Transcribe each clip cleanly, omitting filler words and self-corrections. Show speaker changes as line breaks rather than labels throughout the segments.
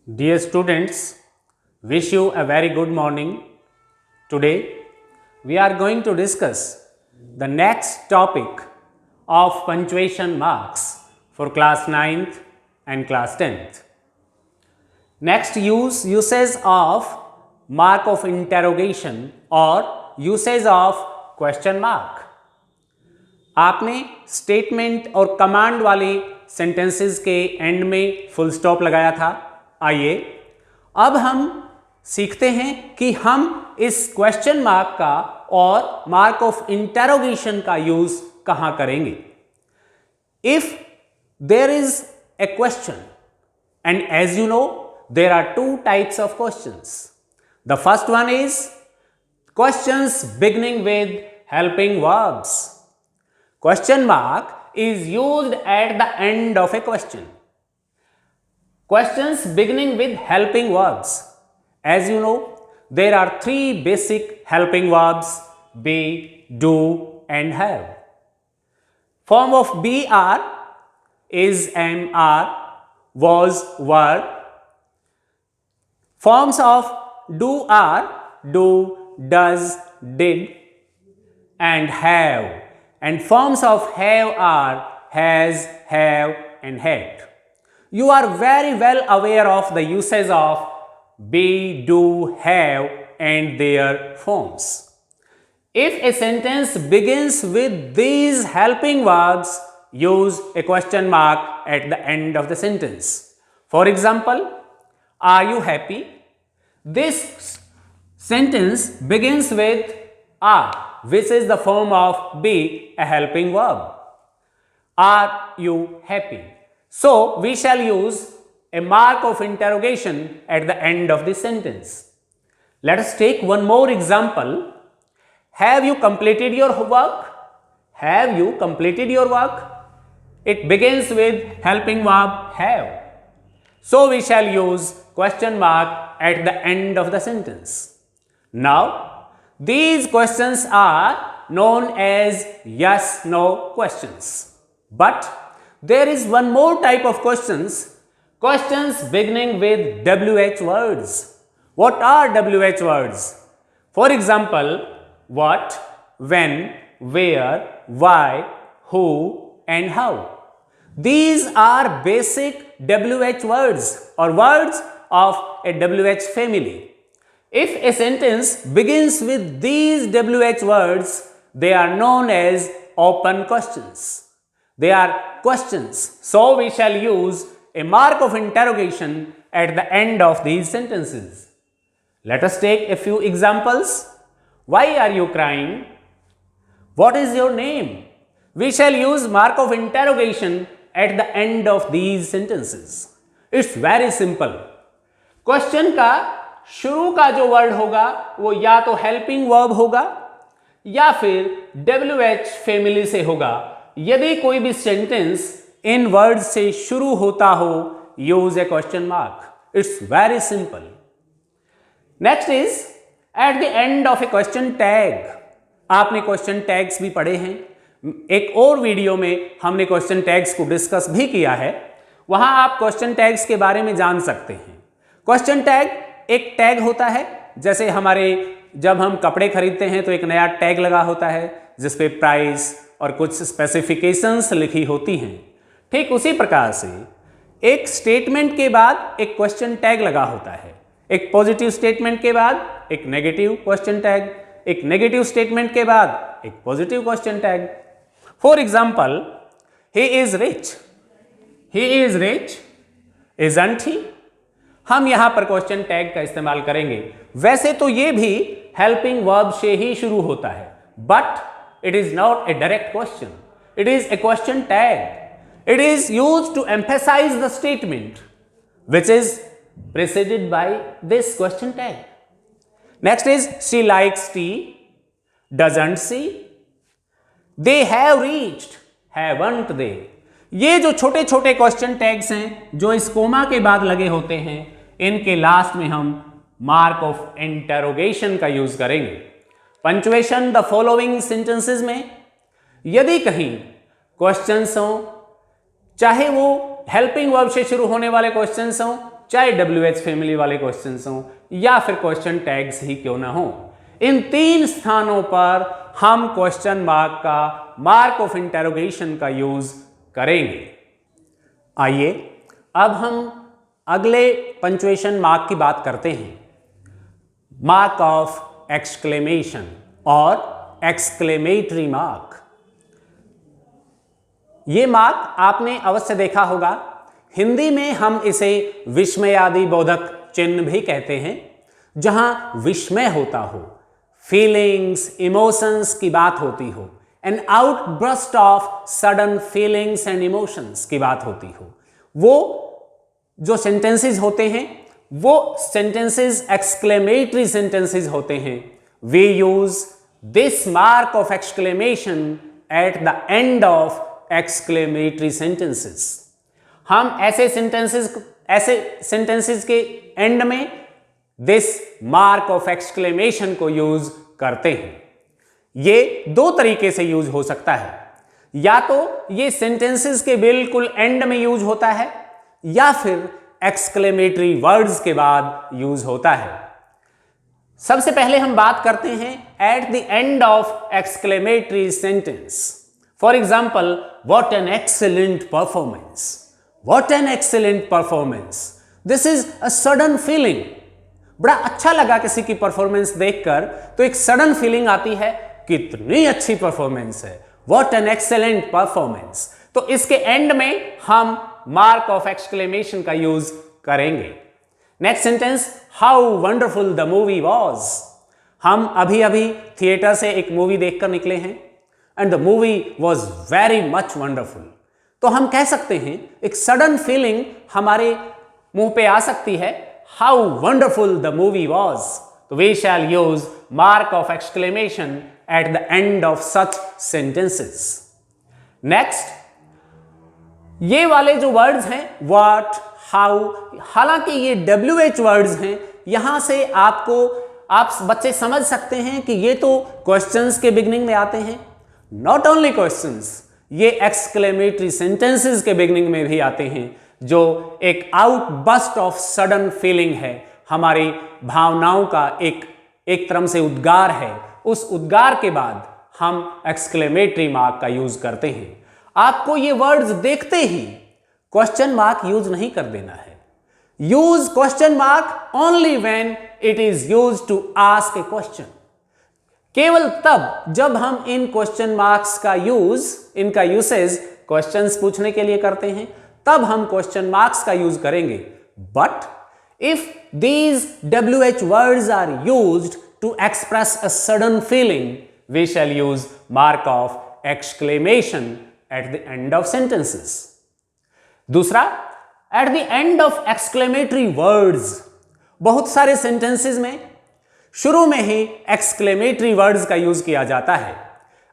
Dear students, wish you a very good morning. Today we are going to discuss the next topic of punctuation marks for class 9th and class 10th. Next, usage of mark of interrogation or usage of question mark. आपने statement और command वाले sentences के end में full stop लगाया था। आइए अब हम सीखते हैं कि हम इस क्वेश्चन मार्क का और मार्क ऑफ इंटेरोगेशन का यूज कहां करेंगे। If there is a question and as you know there are two types of questions. The first one is questions beginning with helping verbs. Question mark is used at the end of a question. Questions beginning with helping verbs. As you know, there are three basic helping verbs: be, do, and have. Form of be are is, am, are, was, were. Forms of do are do, does, did, and have. And forms of have are has, have, and had. You are very well aware of the usage of be, do, have, and their forms. If a sentence begins with these helping verbs, use a question mark at the end of the sentence. For example, are you happy? This sentence begins with are, which is the form of be, a helping verb. Are you happy? So we shall use a mark of interrogation at the end of this sentence. Let us take one more example. Have you completed your work? Have you completed your work? It begins with helping verb have. So we shall use question mark at the end of the sentence. Now these questions are known as yes/no questions. But there is one more type of questions beginning with WH words. What are WH words? For example, what, when, where, why, who, and how. These are basic WH words or words of a WH family. If a sentence begins with these WH words, they are known as open questions. They are questions. So we shall use a mark of interrogation at the end of these sentences. Let us take a few examples. Why are you crying? What is your name? We shall use mark of interrogation at the end of these sentences. It's very simple. Question का शुरू का जो word होगा वो या तो helping verb होगा या फिर WH फैमिली से होगा। यदि कोई भी सेंटेंस इन वर्ड से शुरू होता हो, use A question mark. It's very simple. Next is eight the end of A question tag. आपने क्वेश्चन टैग्स भी पढ़े हैं। एक और वीडियो में हमने क्वेश्चन टैग्स को डिस्कस भी किया है, वहां आप क्वेश्चन टैग्स के बारे में जान सकते हैं। क्वेश्चन टैग एक टैग होता है, जैसे हमारे जब हम कपड़े खरीदते हैं तो एक नया टैग लगा होता है जिस पे प्राइस और कुछ स्पेसिफिकेशंस लिखी होती हैं। ठीक उसी प्रकार से एक स्टेटमेंट के बाद एक क्वेश्चन टैग लगा होता है। एक पॉजिटिव स्टेटमेंट के बाद एक नेगेटिव क्वेश्चन टैग, एक नेगेटिव स्टेटमेंट के बाद एक positive question tag. For example, he is rich. He is rich, isn't he. हम यहां पर क्वेश्चन टैग का इस्तेमाल करेंगे। वैसे तो ये भी हेल्पिंग वर्ब से ही शुरू होता है, but it is not a direct question, it is a question tag. It is used to emphasise the statement which is preceded by this question tag. Next is she likes tea, doesn't she? They have reached, haven't they? ये जो छोटे छोटे question tags हैं जो इस coma के बाद लगे होते हैं, इनके लास्ट में हम मार्क ऑफ इंटरोगेशन का यूज करेंगे। पंचुएशन द फॉलोइंग सेंटेंसेस में यदि कहीं क्वेश्चंस हो, चाहे वो हेल्पिंग वर्ब से शुरू होने वाले क्वेश्चंस हों, चाहे WH फैमिली वाले क्वेश्चंस हों या फिर क्वेश्चन टैग्स ही क्यों ना हो, इन 3 स्थानों पर हम क्वेश्चन मार्क का, मार्क ऑफ इंटेरोगेशन का यूज करेंगे। आइए अब हम अगले पंक्चुएशन मार्क की बात करते हैं, मार्क ऑफ एक्सक्लेमेशन और एक्सक्लेमेटरी मार्क। ये मार्क आपने अवश्य देखा होगा, हिंदी में हम इसे विस्मयादि बोधक चिन्ह भी कहते हैं। जहां विस्मय होता हो, फीलिंग्स, इमोशंस की बात होती हो, N outburst of sudden feelings and emotions की बात होती हो, वो जो सेंटेंसेस होते हैं वो सेंटेंसेस एक्सक्लेमेटरी सेंटेंसेस होते हैं। We use this mark of exclamation at the end of exclamatory sentences. हम ऐसे सेंटेंसेस के एंड में दिस मार्क ऑफ एक्सक्लेमेशन को यूज करते हैं। ये 2 तरीके से यूज हो सकता है, या तो ये सेंटेंसेस के बिल्कुल एंड में यूज होता है या फिर एक्सक्लेमेटरी वर्ड्स के बाद यूज होता है। सबसे पहले हम बात करते हैं eight the end of exclamatory sentence. For example, what an excellent performance, what an excellent performance, this is a sudden feeling. बड़ा अच्छा लगा किसी की परफॉर्मेंस देखकर, तो एक सडन फीलिंग आती है, कितनी अच्छी परफॉर्मेंस है, व्हाट एन एक्सेलेंट परफॉर्मेंस। तो इसके एंड में हम मार्क ऑफ एक्सक्लेमेशन का यूज करेंगे। Next sentence, how wonderful the movie was. हम अभी अभी थिएटर से एक मूवी देखकर निकले हैं and the movie was very much wonderful. तो हम कह सकते हैं एक सडन फीलिंग हमारे मुंह पे आ सकती है, how wonderful the movie was. तो we shall use mark of exclamation at the end of such sentences. Next, ये वाले जो वर्ड्स हैं व्हाट, हाउ, हालांकि ये WH वर्ड्स हैं, यहां से आप बच्चे समझ सकते हैं कि ये तो क्वेश्चंस के बिगिनिंग में आते हैं। नॉट ओनली क्वेश्चंस, ये एक्सक्लेमेटरी सेंटेंसेस के बिगिनिंग में भी आते हैं, जो एक आउटबर्स्ट ऑफ सडन फीलिंग है, हमारी भावनाओं का एक तरह से उद्गार है। उस उद्गार के बाद हम एक्सक्लेमेटरी मार्क का यूज करते हैं। आपको ये वर्ड्स देखते ही क्वेश्चन मार्क यूज नहीं कर देना है। Use question mark only when it is used to ask a question. केवल तब जब हम इन क्वेश्चन मार्क्स का यूज, इनका यूसेज क्वेश्चंस पूछने के लिए करते हैं, तब हम क्वेश्चन मार्क्स का यूज करेंगे। But if these WH words are used to express a sudden feeling, we shall use mark of exclamation at the end of sentences. दूसरा, at the end of exclamatory words, बहुत सारे sentences में शुरू में ही exclamatory words का use किया जाता है।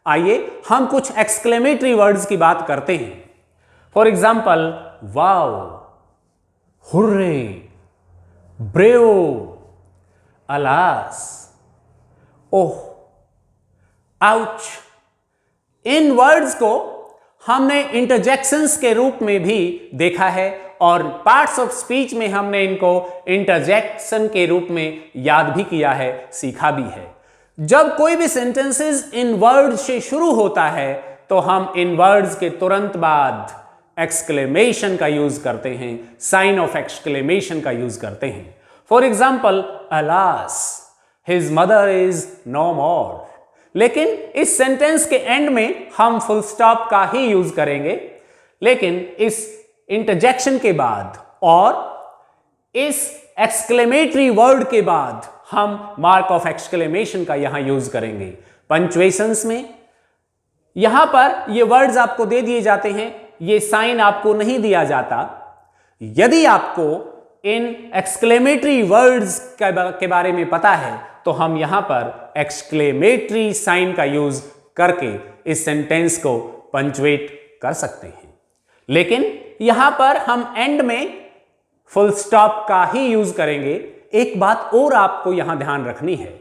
आइए हम कुछ exclamatory words की बात करते हैं। For example, wow, hooray, bravo, alas, oh, ouch। In words को हमने इंटरजेक्शंस के रूप में भी देखा है और पार्ट्स ऑफ स्पीच में हमने इनको इंटरजेक्शन के रूप में याद भी किया है, सीखा भी है। जब कोई भी सेंटेंसेस इन वर्ड से शुरू होता है तो हम इन वर्ड्स के तुरंत बाद एक्सक्लेमेशन का यूज करते हैं, साइन ऑफ एक्सक्लेमेशन का यूज करते हैं। For example, alas, his mother is no more. लेकिन इस सेंटेंस के एंड में हम फुल स्टॉप का ही यूज करेंगे, लेकिन इस इंटरजेक्शन के बाद और इस एक्सक्लेमेटरी वर्ड के बाद हम मार्क ऑफ एक्सक्लेमेशन का यहां यूज करेंगे। पंक्चुएशंस में यहां पर ये वर्ड्स आपको दे दिए जाते हैं, ये साइन आपको नहीं दिया जाता। यदि आपको इन एक्सक्लेमेटरी वर्ड्स के बारे में पता है तो हम यहां पर एक्सक्लेमेटरी साइन का यूज करके इस सेंटेंस को पंक्चुएट कर सकते हैं। लेकिन यहां पर हम एंड में फुल स्टॉप का ही यूज करेंगे। एक बात और आपको यहां ध्यान रखनी है,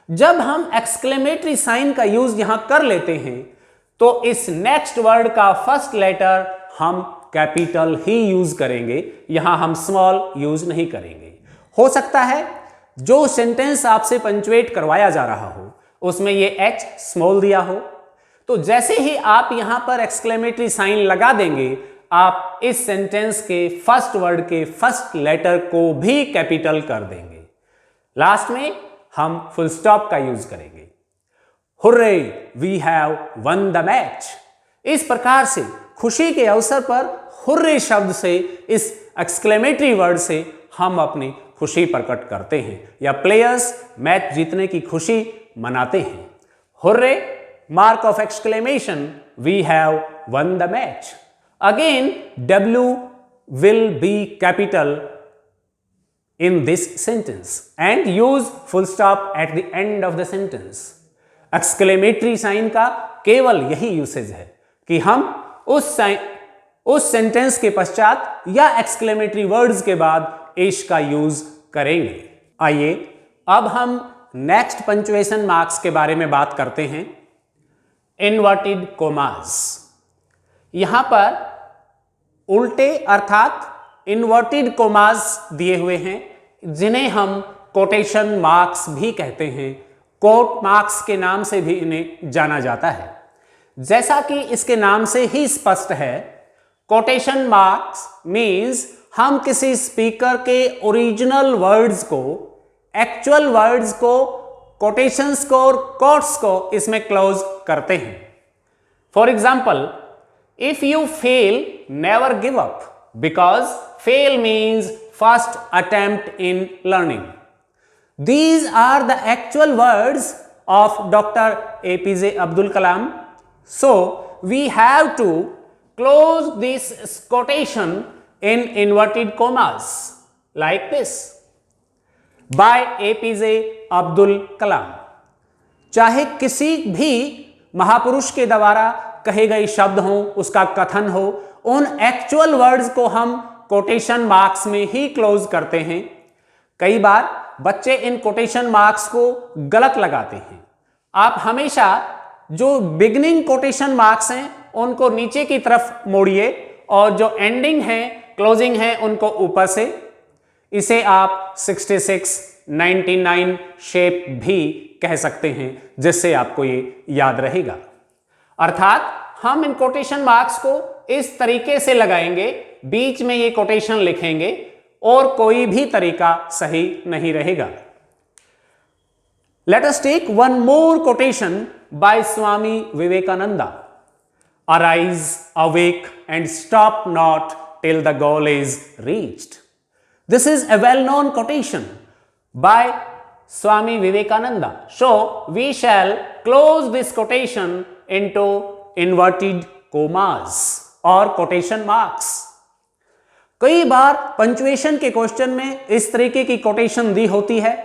जब हम एक्सक्लेमेटरी साइन का यूज यहां कर लेते हैं तो इस नेक्स्ट वर्ड का फर्स्ट लेटर हम कैपिटल ही यूज करेंगे, यहां हम स्मॉल यूज नहीं करेंगे। हो सकता है जो सेंटेंस आपसे पंचुएट करवाया जा रहा हो उसमें ये एच स्मॉल दिया हो, तो जैसे ही आप यहां पर एक्सक्लेमेटरी साइन लगा देंगे, आप इस सेंटेंस के फर्स्ट वर्ड के फर्स्ट लेटर को भी कैपिटल कर देंगे। लास्ट में हम फुल स्टॉप का यूज करेंगे। Hurray we have won the match. इस प्रकार से खुशी के अवसर पर हुर्रे शब्द से, इस एक्सक्लेमेटरी वर्ड से हम अपनी खुशी प्रकट करते हैं या प्लेयर्स मैच जीतने की खुशी मनाते हैं। Hurray, mark of exclamation, we have won the match. Again, W will be capital in this sentence and use full stop at the end of the sentence. Exclamatory sign का केवल यही usage है कि हम उस सेंटेंस के पश्चात या एक्सक्लेमेटरी वर्ड्स के बाद इश का यूज करेंगे। आइए अब हम नेक्स्ट पंचुएशन मार्क्स के बारे में बात करते हैं। इनवर्टेड कोमास, यहां पर उल्टे अर्थात इनवर्टेड कोमास दिए हुए हैं, जिन्हें हम कोटेशन मार्क्स भी कहते हैं। कोट मार्क्स के नाम से भी इन्हें जाना जाता है। जैसा कि इसके नाम से ही स्पष्ट है, कोटेशन मार्क्स मीन्स हम किसी स्पीकर के ओरिजिनल वर्ड्स को, एक्चुअल वर्ड्स को, कोटेशंस को और कोट्स को इसमें क्लोज करते हैं। For example, if you fail never give up, because fail means first attempt in learning. These are the actual words of Dr. APJ Abdul Kalam. So we have to close this quotation in inverted commas like this. By APJ Abdul Kalam. चाहे किसी भी महापुरुष के द्वारा कहे गए शब्द हो, उसका कथन हो, उन एक्चुअल वर्ड्स को हम कोटेशन मार्क्स में ही क्लोज करते हैं। कई बार बच्चे इन कोटेशन मार्क्स को गलत लगाते हैं। आप हमेशा जो बिगिनिंग कोटेशन मार्क्स हैं उनको नीचे की तरफ मोड़िए और जो एंडिंग है, क्लोजिंग है, उनको ऊपर से। इसे आप 66, 99 शेप भी कह सकते हैं, जिससे आपको ये याद रहेगा। अर्थात हम इन कोटेशन मार्क्स को इस तरीके से लगाएंगे, बीच में ये कोटेशन लिखेंगे और कोई भी तरीका सही नहीं रहेगा। Let us take one more quotation by Swami Vivekananda. Arise, awake, and stop not till the goal is reached. This is a well-known quotation by Swami Vivekananda. So we shall close this quotation into inverted commas or quotation marks. कई बार punctuation के question में इस तरीके की quotation दी होती है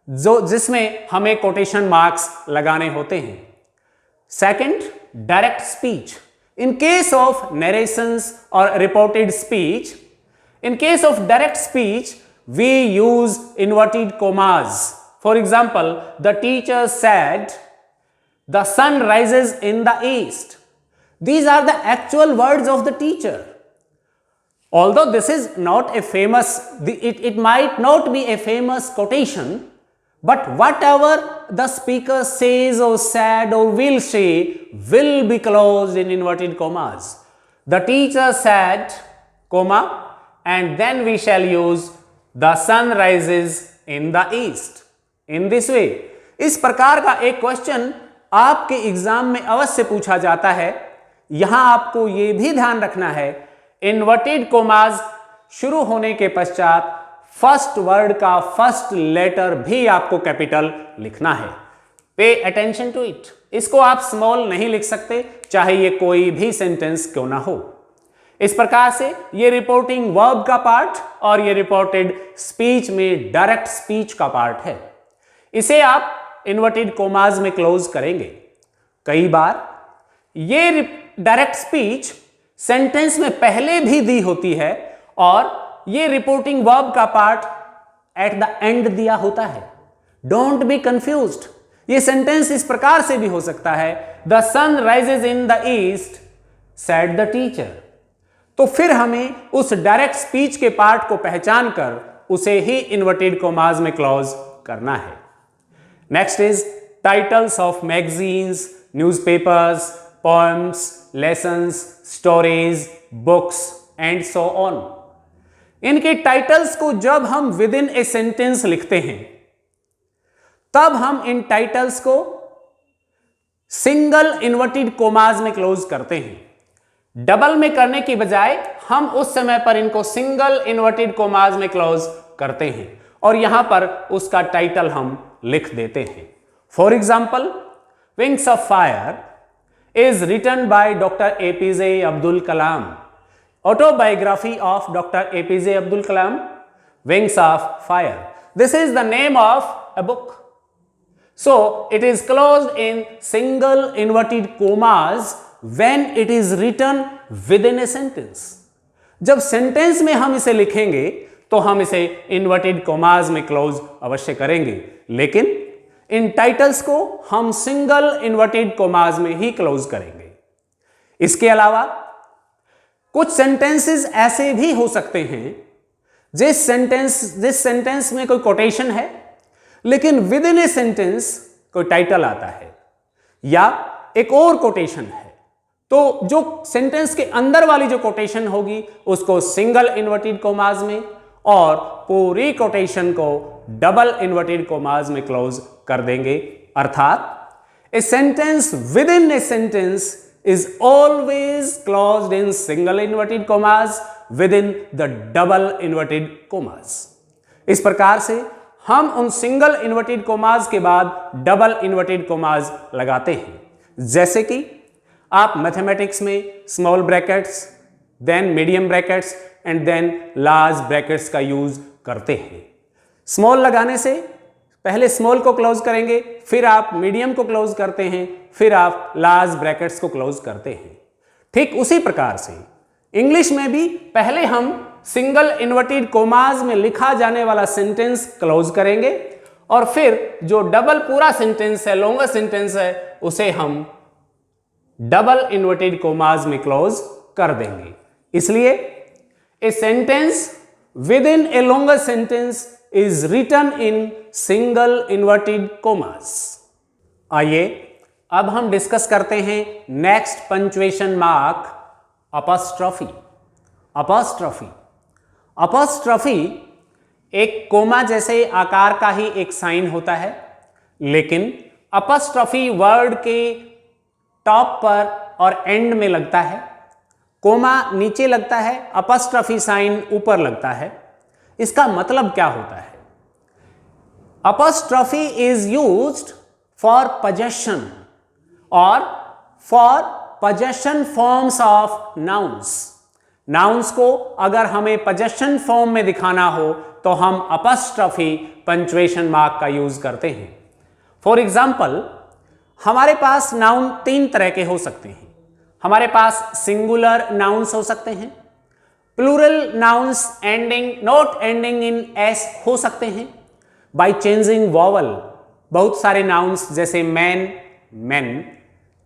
जिसमें हमें कोटेशन मार्क्स लगाने होते हैं। Second, direct speech. In case of narrations और reported speech, in case of direct speech we use inverted commas. For example, the teacher said the sun rises in the east. These are the actual words of the teacher. Although this is not a famous, it might not be a famous quotation, but whatever the speaker says or said or will say will be closed in inverted commas. The teacher said, comma, and then we shall use the sun rises in the east. In this way, इस प्रकार का एक question आपके exam में अवश्य पूछा जाता है। यहां आपको यह भी ध्यान रखना है, इन्वर्टेड कोमास शुरू होने के पश्चात फर्स्ट वर्ड का फर्स्ट लेटर भी आपको कैपिटल लिखना है। Pay attention to it. इसको आप स्मॉल नहीं लिख सकते, चाहे ये कोई भी सेंटेंस क्यों ना हो। इस प्रकार से ये रिपोर्टिंग वर्ब का पार्ट और ये रिपोर्टेड स्पीच में डायरेक्ट स्पीच का पार्ट है। इसे आप इन्वर्टेड कोमास में क्लोज करेंगे। कई बार ये डायरेक्ट स्पीच सेंटेंस में पहले भी दी होती है और ये रिपोर्टिंग वर्ब का पार्ट एट द एंड दिया होता है। Don't be confused. ये सेंटेंस इस प्रकार से भी हो सकता है, the sun rises in the east said the teacher. तो फिर हमें उस डायरेक्ट स्पीच के पार्ट को पहचान कर उसे ही इन्वर्टेड कॉमास में क्लोज करना है। Next is titles of magazines, newspapers, poems, lessons, stories, books and so on. इनके टाइटल्स को जब हम विद इन ए सेंटेंस लिखते हैं तब हम इन टाइटल्स को सिंगल इन्वर्टेड कॉमास में क्लोज करते हैं। डबल में करने की बजाय हम उस समय पर इनको सिंगल इन्वर्टेड कॉमास में क्लोज करते हैं और यहां पर उसका टाइटल हम लिख देते हैं। For example, wings of fire is written by doctor APJ Abdul Kalam. Autobiography of Dr. APJ Abdul Kalam, Wings of Fire. This is the name of a book. So it is closed in single inverted commas when it is written within a sentence. जब sentence में हम इसे लिखेंगे तो हम इसे inverted commas में close अवश्य करेंगे, लेकिन इन टाइटल्स को हम सिंगल इन्वर्टेड कॉमास में ही क्लोज करेंगे। इसके अलावा कुछ सेंटेंसेस ऐसे भी हो सकते हैं जिस सेंटेंस में कोई कोटेशन है लेकिन विद इन ए सेंटेंस कोई टाइटल आता है या एक और कोटेशन है, तो जो सेंटेंस के अंदर वाली जो कोटेशन होगी उसको सिंगल इन्वर्टेड कॉमास में और पूरी कोटेशन को डबल इन्वर्टेड कॉमास में क्लोज कर देंगे। अर्थात a sentence with in a sentence is always closed in single inverted commas within the double inverted commas। इस प्रकार से हम उन सिंगल इन्वर्टेड कॉमास के बाद डबल इन्वर्टेड कॉमास लगाते हैं। जैसे कि आप मैथमेटिक्स में small brackets, then medium brackets and then large brackets का यूज करते हैं। स्मॉल लगाने से पहले स्मॉल को क्लोज करेंगे, फिर आप मीडियम को क्लोज करते हैं, फिर आप लार्ज ब्रैकेट्स को क्लोज करते हैं। ठीक उसी प्रकार से इंग्लिश में भी पहले हम सिंगल इन्वर्टेड कॉमास में लिखा जाने वाला सेंटेंस क्लोज करेंगे और फिर जो डबल पूरा सेंटेंस है, लॉन्गर सेंटेंस है, उसे हम डबल इन्वर्टेड कॉमास में क्लोज कर देंगे। इसलिए a sentence with in a longer sentence is written in single inverted commas। आइए अब हम डिस्कस करते हैं next punctuation mark, apostrophe. Apostrophe apostrophe एक कोमा जैसे आकार का ही एक साइन होता है, लेकिन अपॉस्ट्रोफी वर्ड के टॉप पर और एंड में लगता है। कोमा नीचे लगता है, अपॉस्ट्रोफी साइन ऊपर लगता है। इसका मतलब क्या होता है? Apostrophe is used for possession और for possession forms of nouns. Nouns को अगर हमें possession फॉर्म में दिखाना हो तो हम अपॉस्ट्रोफी पंक्चुएशन मार्क का यूज करते हैं। फॉर एग्जाम्पल, हमारे पास नाउन तीन तरह के हो सकते हैं। हमारे पास सिंगुलर नाउन्स हो सकते हैं, plural nouns not ending in S हो सकते हैं बाय चेंजिंग वॉवल। बहुत सारे नाउन्स जैसे man, main,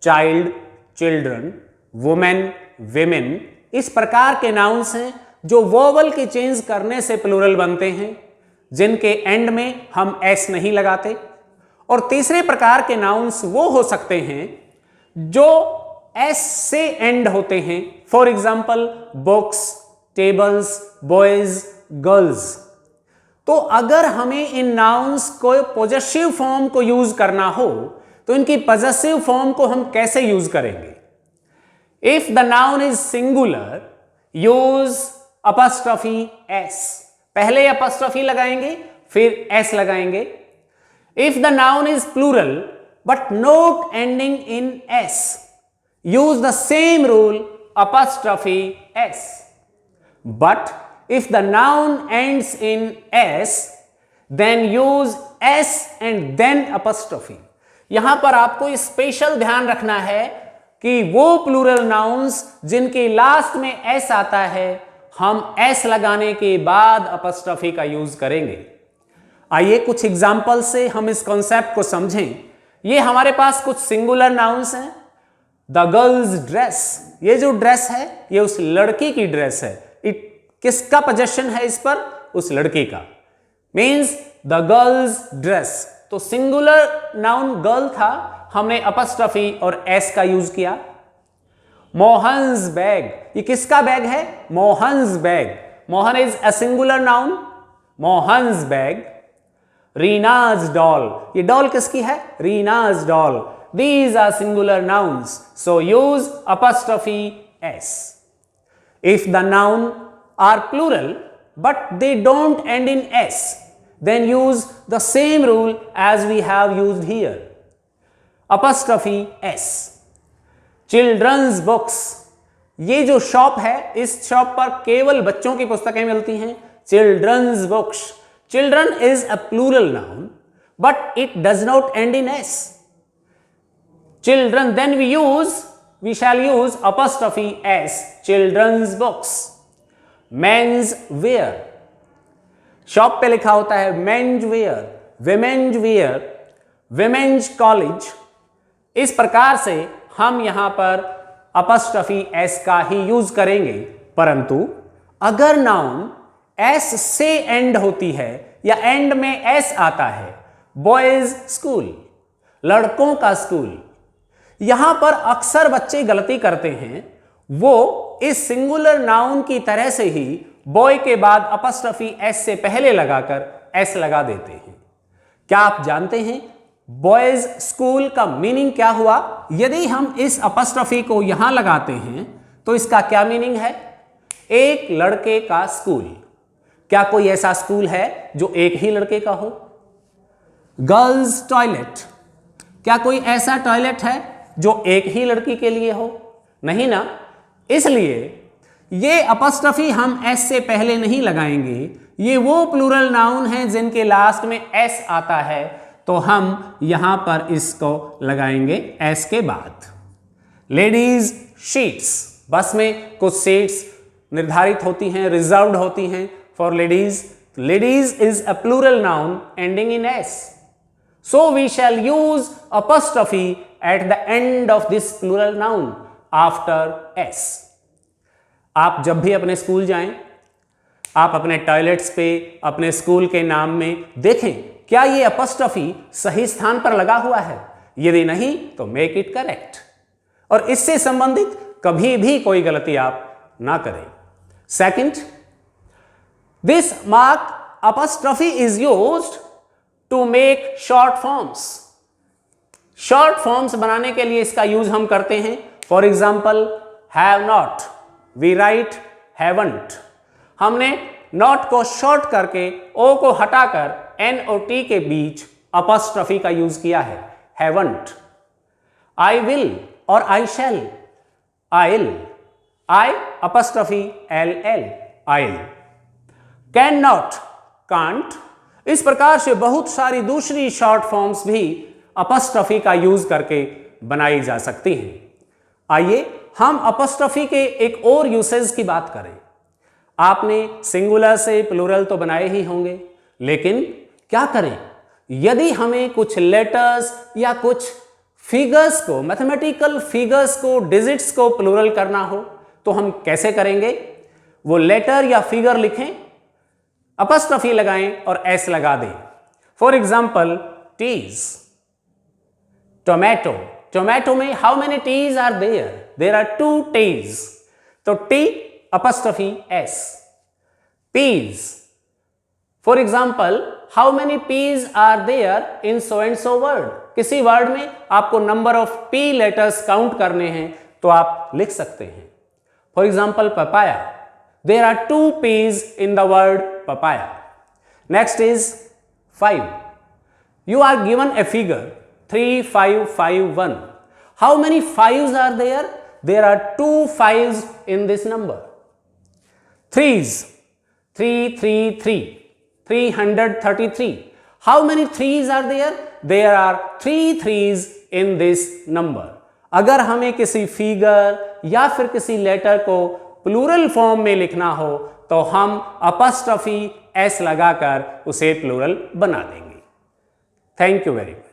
child, children, women, women, इस प्रकार के नाउन्स हैं जो वॉवल के चेंज करने से प्लूरल बनते हैं, जिनके एंड में हम एस नहीं लगाते। और तीसरे प्रकार के नाउन्स वो हो सकते हैं जो एस से एंड होते हैं। For example, books, tables, boys, girls. तो अगर हमें इन नाउन्स को पॉजेसिव फॉर्म को यूज करना हो तो इनकी पॉजेसिव फॉर्म को हम कैसे यूज करेंगे? If the noun is singular, use apostrophe S. पहले अपॉस्ट्रोफी लगाएंगे, फिर एस लगाएंगे। If the noun is plural but not ending in S, use the same rule, apostrophe S. But if the noun ends in s, then use s and then apostrophe। यहां पर आपको special ध्यान रखना है कि वो plural nouns जिनके last में s आता है, हम s लगाने के बाद अपॉस्ट्रोफी का यूज करेंगे। आइए कुछ एग्जाम्पल से हम इस कॉन्सेप्ट को समझें। ये हमारे पास कुछ सिंगुलर नाउन्स हैं द गर्ल्स ड्रेस, ये जो ड्रेस है ये उस लड़की की ड्रेस है। किसका पोजेशन है इस पर? उस लड़की का। मीन्स द गर्ल्स ड्रेस, तो सिंगुलर नाउन गर्ल था, हमने अपस्ट्रफी और एस का यूज किया। मोहन्स बैग, ये किसका बैग है? Mohan's bag. Mohan is a singular noun, Mohan's bag. Reena's doll, ये डॉल किसकी है? Reena's doll. These are singular nouns, so use apostrophe s. If the noun are plural but they don't end in s, then use the same rule as we have used here. Apostrophe s. Children's books, ये जो shop है इस shop पर केवल बच्चों की पुस्तकें मिलती हैं। Children's books. Children is a plural noun but it does not end in s. Children, then we shall use apostrophe s, children's books. Men's wear, shop पे लिखा होता है men's wear, women's wear, women's college। इस प्रकार से हम यहां पर apostrophe s का ही यूज करेंगे, परंतु अगर नाउन s से एंड होती है या एंड में s आता है, बॉयज स्कूल, लड़कों का स्कूल, यहां पर अक्सर बच्चे गलती करते हैं, वो इस सिंगुलर नाउन की तरह से ही बॉय के बाद अपस्ट्रफी एस से पहले लगाकर एस लगा देते हैं। क्या आप जानते हैं बॉयज स्कूल का मीनिंग क्या हुआ? यदि हम इस अपस्ट्रफी को यहां लगाते हैं तो इसका क्या मीनिंग है? एक लड़के का स्कूल। क्या कोई ऐसा स्कूल है जो एक ही लड़के का हो? गर्ल्स टॉयलेट, क्या कोई ऐसा टॉयलेट है जो एक ही लड़की के लिए हो? नहीं ना। इसलिए ये अपस्ट्रफी हम एस से पहले नहीं लगाएंगे। ये वो प्लूरल नाउन हैं जिनके लास्ट में एस आता है, तो हम यहां पर इसको लगाएंगे एस के बाद। लेडीज शीट्स, बस में कुछ सीट्स निर्धारित होती हैं, रिजर्व्ड होती हैं for ladies. Ladies is a plural noun ending in S, so we shall use apostrophe at the end of this plural noun after s. आप जब भी अपने स्कूल जाएं, आप अपने टॉयलेट्स पे अपने स्कूल के नाम में देखें क्या ये अपस्ट्रफी सही स्थान पर लगा हुआ है। यदि नहीं तो मेक इट करेक्ट, और इससे संबंधित कभी भी कोई गलती आप ना करें। Second, this mark apostrophe is used to make short forms. Short forms बनाने के लिए इसका यूज हम करते हैं। For example have not, we write haven't. हमने नॉट को शॉर्ट करके ओ को हटाकर एन और टी के बीच अपॉस्ट्रफी का यूज किया है, हैवंट। आई विल और I shall, I'll, I apostrophe L L, I'll. Can not, can't. इस प्रकार से बहुत सारी दूसरी शॉर्ट फॉर्म्स भी अपॉस्ट्रफी का यूज करके बनाई जा सकती हैं। आइए हम अपॉस्ट्रफी के एक और यूसेज की बात करें। आपने सिंगुलर से प्लूरल तो बनाए ही होंगे, लेकिन क्या करें यदि हमें कुछ लेटर्स या कुछ फिगर्स को, मैथमेटिकल फिगर्स को, डिजिट्स को प्लूरल करना हो तो हम कैसे करेंगे? वो लेटर या फिगर लिखें, अपॉस्ट्रफी लगाएं और एस लगा दें। For example T's, tomato. Tomato में how many T's are there? There are 2 T's, तो T apostrophe S. P's, for example how many P's are there in so and so word. किसी word में आपको number of P letters count करने हैं तो आप लिख सकते हैं। For example papaya, there are 2 p's in the word papaya. Next is 5. You are given a figure 3, 5, 5, 1. How many 5s are there? There are 2 5s in this number. 3s, 3, 3, 3, 333. How many 3s are there? There are 3 3s in this number. अगर हमें किसी figure या फिर किसी letter को plural form में लिखना हो तो हम अपॉस्ट्रफी एस लगाकर उसे प्लूरल बना देंगे। Thank you very much.